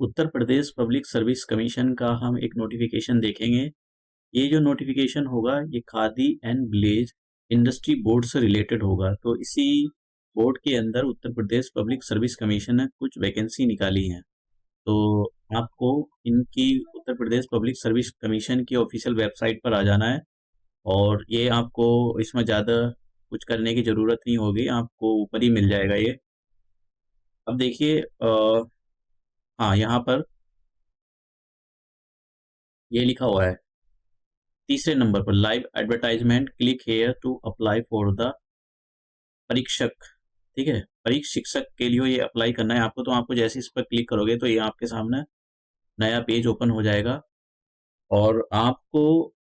Uttar Pradesh public service commission का हम एक नोटिफिकेशन देखेंगे। ये जो नोटिफिकेशन होगा ये khadi and village industry board से रिलेटेड होगा। तो इसी बोर्ड के अंदर Uttar Pradesh public service commission ने कुछ वैकेंसी निकाली हैं। तो आपको इनकी Uttar Pradesh public service commission की ऑफिशियल वेबसाइट पर आ जाना है और ये आपको इसमें ज़्यादा कुछ करने की ज़रूरत नहीं होगी, आपको ऊपर ही मिल जाएगा ये। अब देखिए हाँ, यहाँ पर ये लिखा हुआ है तीसरे नंबर पर live advertisement, click here to apply for the परीक्षक। ठीक है, परीक्षिक्षक के लिए ये अप्लाई करना है आपको। तो आपको जैसे इस पर क्लिक करोगे तो ये आपके सामने नया पेज ओपन हो जाएगा और आपको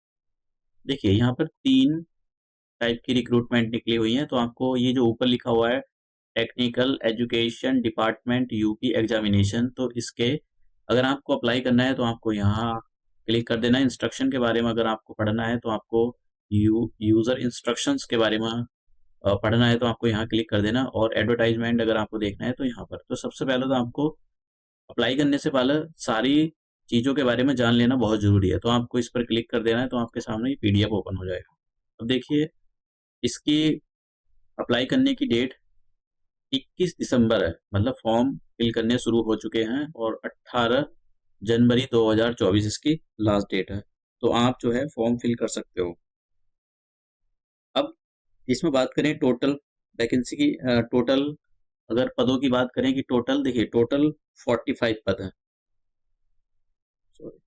देखिए यहाँ पर 3 टाइप की रिक्रूटमेंट निकली हुई है। तो आपको ये जो ऊपर लिखा हुआ है technical education department UP examination, तो इसके अगर आपको अप्लाई करना है तो आपको यहाँ क्लिक कर देना है। इंस्ट्रक्शन के बारे में अगर आपको पढ़ना है तो आपको यूज़र इंस्ट्रक्शंस के बारे में पढ़ना है तो आपको यहाँ क्लिक कर देना। और एडवर्टाइजमेंट अगर आपको देखना है तो यहाँ पर। तो सबसे पहले तो आपको अप्लाई करने से पहले सारी चीज़ों के बारे में जान लेना बहुत ज़रूरी है। तो आपको इस पर क्लिक कर देना है तो आपके सामने ये पीडीएफ ओपन हो जाएगा। अब देखिए इसकी अप्लाई करने की डेट 21 दिसंबर है, मतलब फॉर्म फिल करने शुरू हो चुके हैं और 18 जनवरी 2024 इसकी लास्ट डेट है। तो आप जो है फॉर्म फिल कर सकते हो। अब इसमें बात करें टोटल वैकेंसी की, टोटल अगर पदों की बात करें कि टोटल देखिए टोटल 45 पद हैं। सॉरी,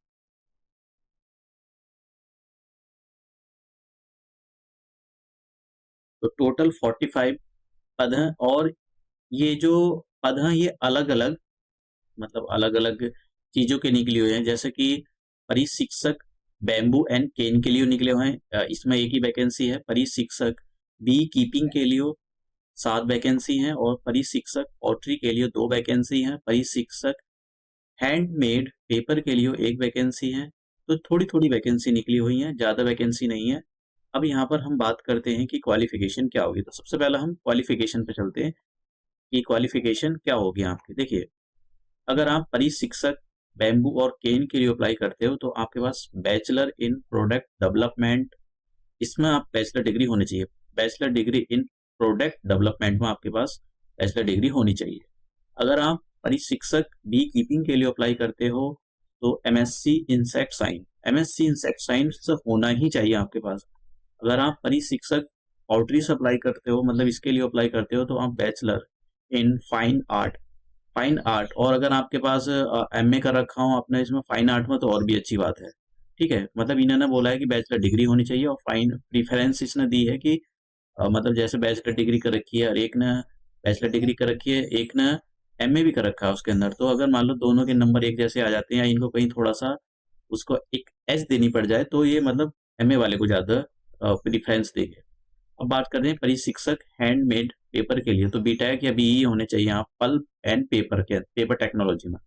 तो टोटल 45 पद हैं और ये जो पद हैं ये अलग अलग, मतलब अलग अलग चीज़ों के निकले हुए हैं। जैसे कि परिशिक्षक बैम्बू एंड केन के लिए निकले हुए हैं, इसमें एक ही वैकेंसी है। परिशिक्षक बी कीपिंग के लिए 7 वैकेंसी हैं और परिशिक्षक पॉटरी के लिए 2 वैकेंसी हैं। परिशिक्षक हैंडमेड पेपर के लिए 1 वैकेंसी है। तो थोड़ी थोड़ी वैकेंसी निकली हुई हैं, ज़्यादा वैकेंसी नहीं है। अब यहाँ पर हम बात करते हैं कि क्वालिफिकेशन क्या होगी। तो सबसे पहले हम क्वालिफिकेशन पे चलते हैं कि क्वालिफिकेशन क्या होगी आपकी। देखिए अगर आप परिशिक्षक बैम्बू और केन के लिए अप्लाई करते हो तो आपके पास बैचलर इन प्रोडक्ट डेवलपमेंट, इसमें आप बैचलर डिग्री होनी चाहिए। Bachelor degree in product development में आपके पास बैचलर डिग्री होनी चाहिए। अगर आप परिशिक्षक बी कीपिंग के लिए अप्लाई करते हो तो MSc insect science, MSc insect science होना ही चाहिए आपके पास। अगर आप परिशिक्षक पॉल्ट्री से अप्लाई करते हो, मतलब इसके लिए अप्लाई करते हो, तो आप bachelor in fine art, fine art. और अगर आपके पास एमए कर रखा हो आपने इसमें फाइन आर्ट में तो और भी अच्छी बात है। ठीक है, मतलब इन्होंने बोला है कि बैचलर डिग्री होनी चाहिए और फाइन प्रीफरेंस इसने दी है कि मतलब जैसे बैचलर डिग्री कर रखी है और एक ने बैचलर डिग्री कर रखी है, एक ने एमए भी कर रखा है उसके अंदर। तो अगर मान लो दोनों के नंबर एक जैसे आ जाते हैं या इनको कहीं थोड़ा सा उसको एक एज देनी पड़ जाए तो ये मतलब एमए वाले को ज़्यादा प्रीफरेंस देंगे। अब बात करते हैं परिशिक्षक हैंडमेड पेपर के लिए, तो बीटेक या बीई होने चाहिए आप पल्प एंड पेपर के पेपर टेक्नोलॉजी में।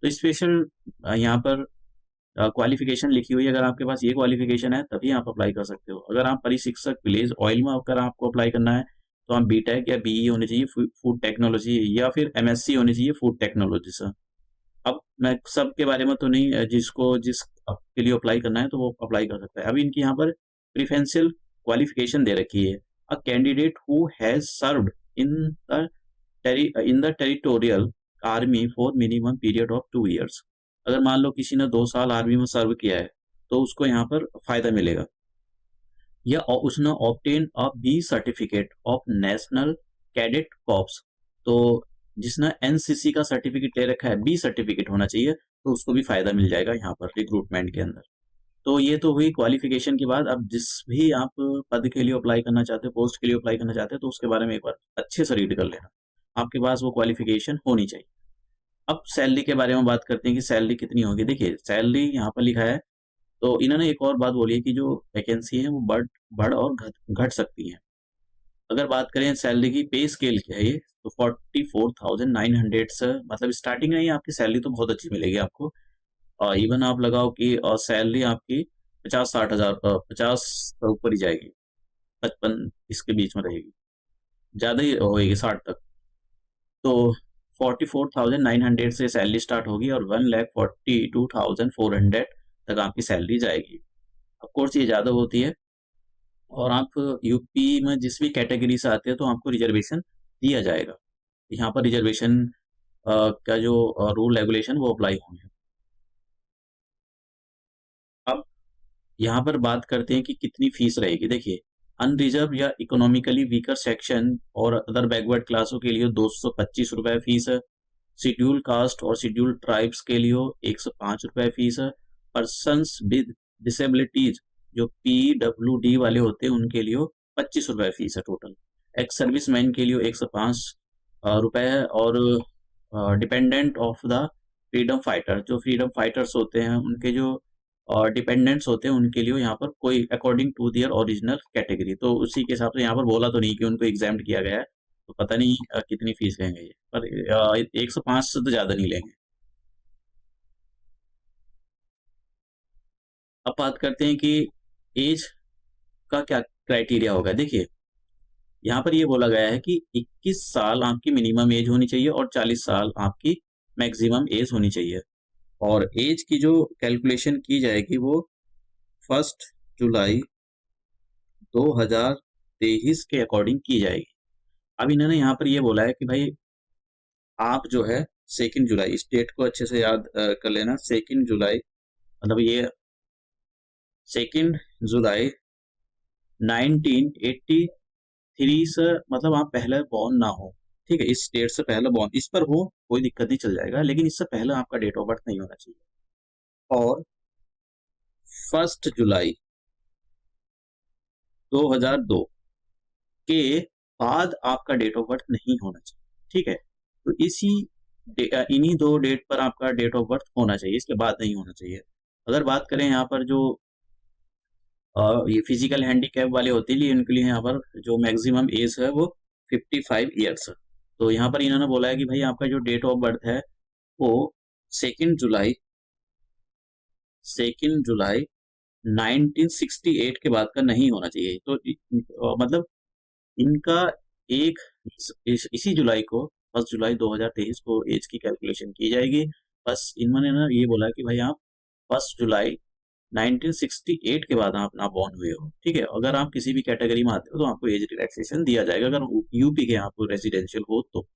तो स्पेशल यहाँ पर क्वालिफिकेशन लिखी हुई है। अगर आपके पास ये क्वालिफिकेशन है तभी आप अप्लाई कर सकते हो। अगर आप परिशिक्षक विलेज ऑयल में अगर आपको अप्लाई करना है तो आप बीटेक या बीई होने चाहिए फूड टेक्नोलॉजी, या फिर एमएससी होनी चाहिए फूड टेक्नोलॉजी से। अब मैं सब के बारे में तो नहीं, जिसको जिस के लिए अप्लाई करना है तो वो अप्लाई कर सकता है। अभी इनकी यहाँ पर प्रिफरेंशियल क्वालिफिकेशन दे रखी है, a candidate who has served in the territorial army for minimum period of 2 years. अगर मान लो किसी ने 2 साल आर्मी में सर्व किया है तो उसको यहाँ पर फायदा मिलेगा। या उसने obtain a B certificate of national cadet corps, तो जिसने एनसीसी का सर्टिफिकेट ले रखा है, बी सर्टिफिकेट होना चाहिए, तो उसको भी फायदा मिल जाएगा यहाँ पर रिक्रूटमेंट के अंदर। तो ये तो हुई क्वालिफिकेशन की बात। अब जिस भी आप पद के लिए अप्लाई करना चाहते हो, पोस्ट के लिए अप्लाई करना चाहते हो, तो उसके बारे में एक बार अच्छे से रीड कर लेना, आपके पास वो क्वालिफिकेशन होनी चाहिए। अब सैलरी के बारे में बात करते हैं कि सैलरी कितनी होगी। देखिए सैलरी यहाँ पर लिखा है, तो इन्होंने एक और बात बोली है कि जो वैकेंसी है वो बढ़ और घट सकती है। अगर बात करें सैलरी की, पे स्केल क्या है ये, तो 44,900 से मतलब स्टार्टिंग में ही आपकी सैलरी तो बहुत अच्छी मिलेगी आपको। इवन आप लगाओ कि सैलरी आपकी 50-60 हज़ार 50 ऊपर ही जाएगी, 55 इसके बीच में रहेगी, ज़्यादा ही होएगी 60 तक। तो 44,900 से सैलरी स्टार्ट होगी और 1,42,400 तक आपकी सैलरी जाएगी। ऑफ कोर्स ये ज़्यादा होती है, और आप यूपी में जिस भी कैटेगरी से आते हैं तो आपको रिजर्वेशन दिया जाएगा। यहाँ पर रिजर्वेशन का जो रूल रेगुलेशन वो अप्लाई होंगे। अब यहाँ पर बात करते हैं कि कितनी फीस रहेगी। देखिए, अनरिजर्व या इकोनॉमिकली वीकर सेक्शन और अदर बैकवर्ड क्लासों के लिए 225 रुपए फीस है। शेड्यूल कास्ट और शेड्यूल ट्राइब्स के लिए 105 रुपए फीस है। पर्सन्स विद डिसेबिलिटीज जो PWD वाले होते हैं उनके लिए 25 रुपए फीस है टोटल। एक्स सर्विसमैन के लिए 105 रुपए है। और dependent of the freedom fighter, जो फ्रीडम फाइटर्स होते हैं उनके जो डिपेंडेंट्स होते हैं उनके लिए यहाँ पर कोई according to their original category, तो उसी के हिसाब से यहाँ पर बोला तो नहीं कि उनको एग्जाम्ड किया गया है, तो पता नहीं कितनी फीस लेंगे ये, पर 105 से तो ज़्यादा नहीं लेंगे। अब बात करते हैं कि एज का क्या क्राइटेरिया होगा। देखिए, यहाँ पर ये बोला गया है कि 21 साल आपकी मिनिमम एज होनी चाहिए और 40 साल आपकी मैक्सिमम एज होनी चाहिए। और एज की जो कैलकुलेशन की जाएगी वो 1 जुलाई 2023 के अकॉर्डिंग की जाएगी। अब इन्होंने यहाँ पर ये बोला है कि भाई आप जो है 2 जुलाई, इस डेट को अच्छे से याद कर लेना। 2 जुलाई मतलब ये 2 जुलाई 1983 से, मतलब आप पहले बॉर्न ना हो, ठीक है, इस डेट से पहले बॉर्न, इस पर हो कोई दिक्कत नहीं, चल जाएगा, लेकिन इससे पहले आपका डेट ऑफ बर्थ नहीं होना चाहिए। और 1 जुलाई 2002 के बाद आपका डेट ऑफ बर्थ नहीं होना चाहिए, ठीक है। तो इन्हीं 2 डेट पर आपका डेट ऑफ बर्थ होना चाहिए, इसके बाद नहीं होना चाहिए। अगर बात करें यहाँ पर जो ये फिजिकल हैंडीकैप वाले होते हैं, उनके लिए यहाँ पर जो मैक्सिमम एज है वो 55 ईयर्स है। तो यहाँ पर इन्होंने बोला है कि भाई आपका जो डेट ऑफ बर्थ है वो 2 जुलाई 1968 के बाद का नहीं होना चाहिए। तो मतलब इनका एक इसी जुलाई को 1 जुलाई 2023 को एज की कैलकुलेशन की जाएगी। बस इन्होंने ना ये बोला कि भाई आप 1 जुलाई 1968 के बाद आप ना बॉर्न हुए हो, ठीक है। अगर आप किसी भी कैटेगरी में आते हो तो आपको एज रिलैक्सेशन दिया जाएगा, अगर यूपी के आपको रेजिडेंशियल हो तो।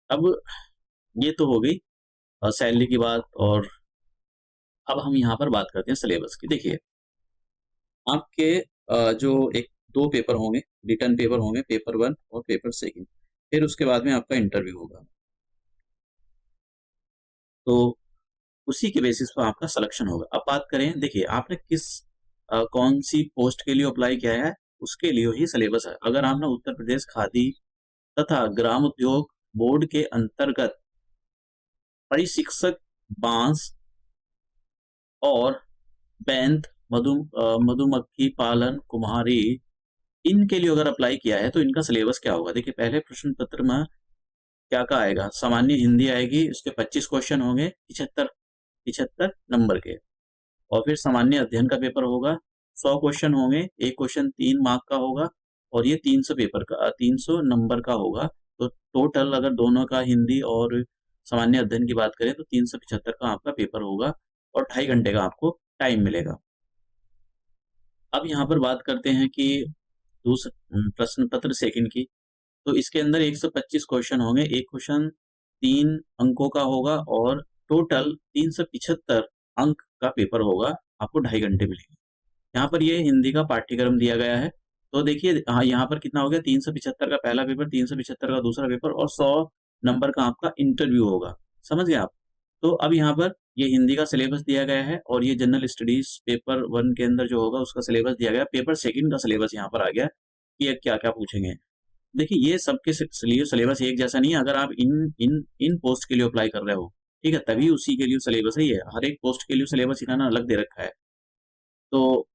अब ये तो हो गई सैलरी की बात, और अब हम यहाँ पर बात करते हैं सिलेबस की। देखिए, आपके जो एक 2 पेपर होंगे, रिटर्न पेपर होंगे, पेपर 1 और पेपर 2, फिर उसके बाद में आपका इंटरव्यू होगा। तो उसी के बेसिस पर आपका सिलेक्शन होगा। अब बात करें, देखिए आपने कौन सी पोस्ट के लिए अप्लाई किया है, उसके लिए ही सिलेबस है। अगर आपने उत्तर प्रदेश खादी तथा ग्राम उद्योग बोर्ड के अंतर्गत परिशिक्षक बांस और बैंत मधुमक्खी पालन कुम्हारी, इनके लिए अगर अप्लाई किया है तो इनका सिलेबस क्या होगा। देखिए, पहले प्रश्न पत्र में क्या का आएगा, सामान्य हिंदी आएगी, उसके 25 क्वेश्चन होंगे 75 नंबर के। और फिर सामान्य अध्ययन का पेपर होगा, 100 क्वेश्चन होंगे, एक क्वेश्चन 3 मार्क का होगा, और ये 300 नंबर का होगा। तो टोटल अगर दोनों का, हिंदी और सामान्य अध्ययन की बात करें, तो 375 का आपका पेपर होगा और 2.5 घंटे का आपको टाइम मिलेगा। अब यहाँ पर बात करते हैं कि प्रश्न पत्र सेकंड की। तो इसके अंदर 125 क्वेश्चन होंगे, एक क्वेश्चन 3 अंकों का होगा, और टोटल 375 अंक का पेपर होगा, आपको 2.5 घंटे मिलेंगे। यहाँ पर ये हिंदी का पाठ्यक्रम दिया गया है। तो देखिए, हाँ, यहाँ पर कितना हो गया, 375 का पहला पेपर, 375 का दूसरा पेपर, और 100 नंबर का आपका इंटरव्यू होगा। समझ गए आप। तो अब यहाँ पर ये हिंदी का सिलेबस दिया गया है, और ये जनरल स्टडीज पेपर 1 के अंदर जो होगा उसका सिलेबस दिया गया। पेपर 2 का सिलेबस यहाँ पर आ गया कि क्या क्या पूछेंगे। देखिए, ये सबके लिए सिलेबस एक जैसा नहीं है। अगर आप इन पोस्ट के लिए अप्लाई कर रहे हो, ठीक है, तभी उसी के लिए सिलेबस है। ये हर एक पोस्ट के लिए सिलेबस इन्होंने अलग दे रखा है। तो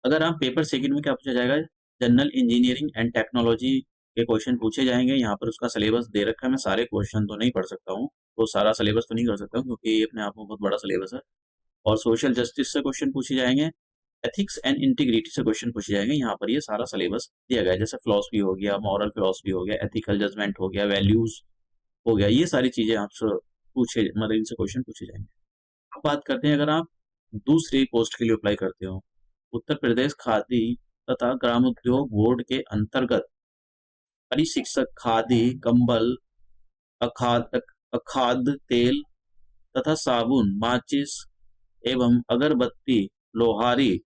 अगर आप पेपर 2 में क्या पूछा जाएगा, जनरल इंजीनियरिंग एंड टेक्नोलॉजी के क्वेश्चन पूछे जाएंगे। यहाँ पर उसका सिलेबस दे रखा है। मैं सारे क्वेश्चन तो नहीं पढ़ सकता हूँ, तो सारा सिलेबस तो नहीं कर सकता हूँ, क्योंकि ये अपने आप में बहुत बड़ा सिलेबस है। और सोशल जस्टिस से क्वेश्चन पूछे जाएंगे, एथिक्स एंड इंटीग्रिटी से क्वेश्चन पूछे जाएंगे। यहाँ पर ये सारा सिलेबस दिया गया है, जैसे फिलॉसफी हो गया, मॉरल फिलॉसफी हो गया, एथिकल जजमेंट हो गया, वैल्यूज हो गया। ये सारी चीजें आपसे पूछे मतलब इनसे क्वेश्चन पूछे जाएंगे। अब बात करते हैं अगर आप दूसरी पोस्ट के लिए अप्लाई करते हो। उत्तर प्रदेश खादी तथा ग्रामोद्योग बोर्ड के अंतर्गत परिशिक्षक खादी, कंबल, अखाद अखाद्य तेल तथा साबुन, माचिस एवं अगरबत्ती, लोहारी,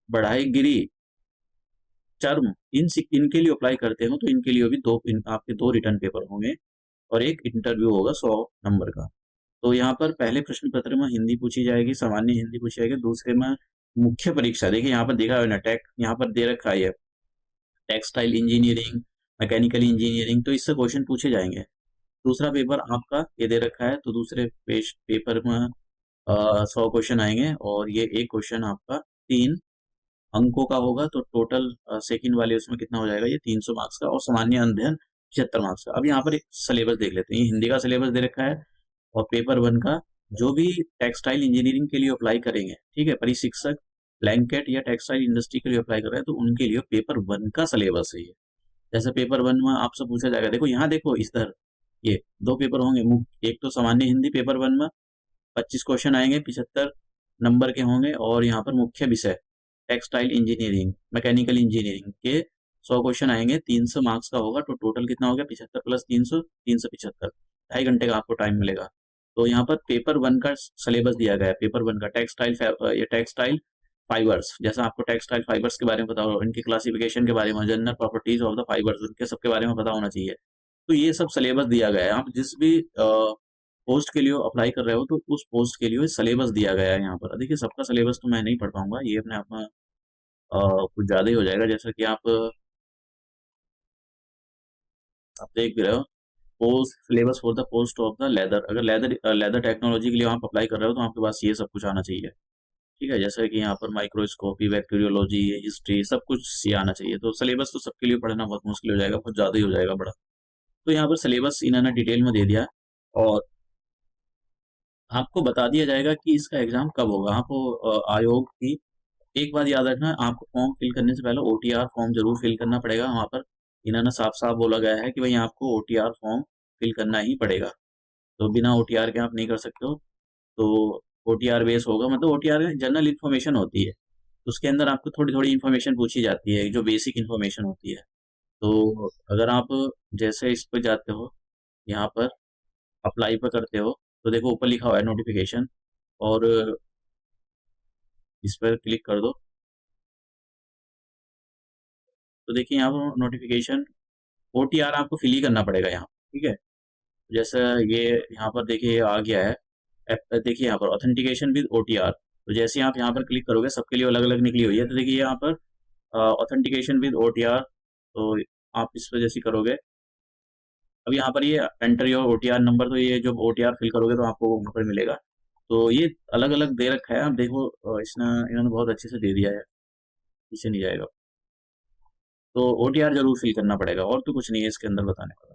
बढ़ाईगिरी, चर्म इनके लिए अप्लाई करते हो तो इनके लिए भी आपके दो रिटर्न पेपर होंगे और एक इंटरव्यू होगा 100 नंबर का। तो यहाँ पर पहले प्रश्न पत्र में हिंदी पूछी जाएगी, सामान्य हिंदी पूछी जाएगी। दूसरे में मुख्य परीक्षा, देखिए यहाँ पर देखा है ना, यहाँ पर दे रखा है टेक्सटाइल इंजीनियरिंग, मैकेनिकल इंजीनियरिंग, तो इससे क्वेश्चन पूछे जाएंगे। दूसरा पेपर आपका ये दे रखा है, तो दूसरे पेपर में 100 क्वेश्चन आएंगे और ये एक क्वेश्चन आपका 3 अंकों का होगा। तो टोटल सेकंड वाले उसमें कितना हो जाएगा, ये 300 मार्क्स का, और सामान्य अध्ययन 75 मार्क्स का। अब यहाँ पर एक सिलेबस देख लेते हैं। हिंदी का सिलेबस दे रखा है और पेपर 1 का जो भी टेक्सटाइल इंजीनियरिंग के लिए अप्लाई करेंगे, ठीक है, परिशिक्षक, ब्लैंकेट या टेक्सटाइल इंडस्ट्री के लिए अप्लाई कर रहे हैं, तो उनके लिए पेपर 1 का सिलेबस है ये। जैसे पेपर 1 में आपसे पूछा जाएगा, देखो यहाँ देखो इधर ये 2 पेपर होंगे। एक तो सामान्य हिंदी पेपर 1 में 25 क्वेश्चन आएंगे, 75 नंबर के होंगे, और यहाँ पर मुख्य विषय टेक्सटाइल इंजीनियरिंग, मैकेनिकल इंजीनियरिंग के 100 क्वेश्चन आएंगे, 300 मार्क्स का होगा। तो टोटल कितना हो गया, 75 प्लस 300, 375, 2.5 घंटे का आपको टाइम मिलेगा। तो यहाँ पर पेपर 1 का सिलेबस दिया गया है। पेपर 1 का टेक्सटाइल फाइबर्स, जैसा आपको टेक्सटाइल फाइबर्स के बारे में पता हो, इनके क्लासिफिकेशन के बारे में, general properties of the fibres, उनके सबके बारे में पता होना चाहिए। तो ये सब सिलेबस दिया गया है। आप जिस भी पोस्ट के लिए अप्लाई कर रहे हो तो उस पोस्ट के लिए सिलेबस दिया गया है यहाँ पर। देखिए सबका सिलेबस तो मैं नहीं पढ़ पाऊंगा, ये अपने आप में कुछ ज़्यादा ही हो जाएगा। जैसा कि आप देख भी रहे हो, post syllabus for the post of the leather. अगर लेदर टेक्नोलॉजी के लिए आप अप्लाई कर रहे हो तो आपके पास ये सब कुछ आना चाहिए, ठीक है। जैसे कि यहाँ पर माइक्रोस्कोपी, बैक्टीरियोलॉजी, हिस्ट्री, सब कुछ ये आना चाहिए। तो सिलेबस तो सबके लिए पढ़ना बहुत मुश्किल हो जाएगा, बहुत ज़्यादा ही हो जाएगा बड़ा। तो यहाँ पर सिलेबस इन्होंने डिटेल में दे दिया और आपको बता दिया जाएगा कि इसका एग्जाम कब होगा। आपको आयोग की एक बात याद रखना, आपको फॉर्म फिल करने से पहले OTR फॉर्म जरूर फिल करना पड़ेगा। वहाँ पर इन्होंने साफ साफ बोला गया है कि भाई आपको OTR फॉर्म फिल करना ही पड़ेगा, तो बिना OTR के आप नहीं कर सकते हो। तो OTR बेस होगा, मतलब OTR जनरल इन्फॉर्मेशन होती है, तो उसके अंदर आपको थोड़ी थोड़ी इन्फॉर्मेशन पूछी जाती है, जो बेसिक इन्फॉर्मेशन होती है। तो अगर आप जैसे इस पर जाते हो, यहाँ पर अप्लाई पर करते हो, तो देखो ऊपर लिखा हुआ है नोटिफिकेशन, और इस पर क्लिक कर दो। तो देखिए यहाँ पर नोटिफिकेशन, OTR आपको फिल ही करना पड़ेगा यहाँ, ठीक है। जैसे ये यहाँ पर देखिए ये आ गया है, देखिए यहाँ पर ऑथेंटिकेशन विद OTR। तो जैसे आप यहाँ पर क्लिक करोगे, सबके लिए अलग अलग निकली हुई है। तो देखिए यहाँ पर ऑथेंटिकेशन विद OTR, तो आप इस पर जैसे करोगे, अब यहाँ पर ये एंटर योर OTR नंबर, तो ये जो OTR फिल करोगे तो आपको वहाँ पर मिलेगा। तो ये अलग अलग दे रखा है, आप देखो इन्होंने बहुत अच्छे से दे दिया है, पीछे नहीं जाएगा। तो OTR जरूर फिल करना पड़ेगा, और तो कुछ नहीं है इसके अंदर बताने का।